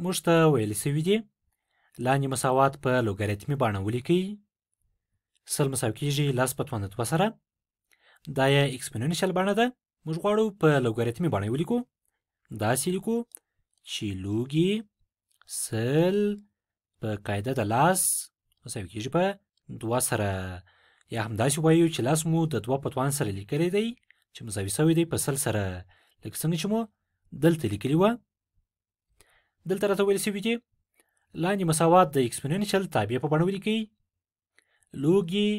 موږ ته ویل سوي دي لاندې مساوات په لوګاریتمي بڼه ولیکئ. 100 مساوي کېږي 10 په توان د 2 سره. دا یې اکسپوننشل بڼه ده. موږ غواړو په لوګاریتمي بڼه ولیکو. داسې لیکو چې لوګي 100 په قاعده د 10 مساوي کېږي په 2 سره. یا هم داسې وایو چې 10 مو د 2 په توان سره لیکلی دی چې مساوي سوی دی په 100 سره، لکه څنګه چې مو دلته لیکلي وه. دلته راته ویل سوي دي لاندې مساوات د اکسپوننشل تابع په بڼه ولیکئ. لوګي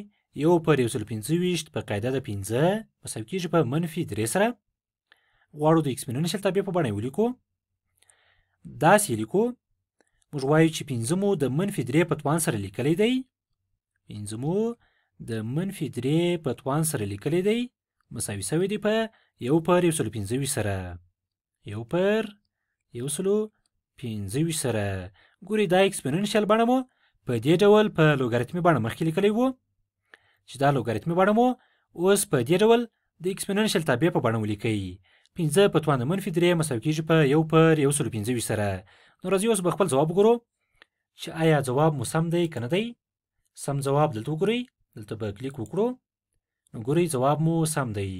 1/125 په قاعده د 15 مساوي کېږي په -3 سره. غواړو د اکسپوننشل تابع په بڼه ولیکو. داسې لیکو. موږ وایو چې 15 مو د -3 په توان سره لیکلی دی. 15 مو د -3 په توان سره لیکلی دی مساوي سوی دی په 1/125 سره. 1/125 سره. ګورئ دا اکسپوننشل بڼه مو په دې ډول په لوګاریتمي بڼه مخکې لیکلی وو چې دا لوګاریتمي بڼه مو اوس په دې ډول د اکسپوننشل تابع په بڼه ولیکئ. 15 په توان د -3 مساوي کېږي په 1/125 سره. نو راځئ اوس به خپل ځواب وګورو چې آیا ځواب مو سم دی که نه دی. سم ځواب دلته وګورئ. دلته به کلیک وکړو. نو ګورئ ځواب مو سم دی.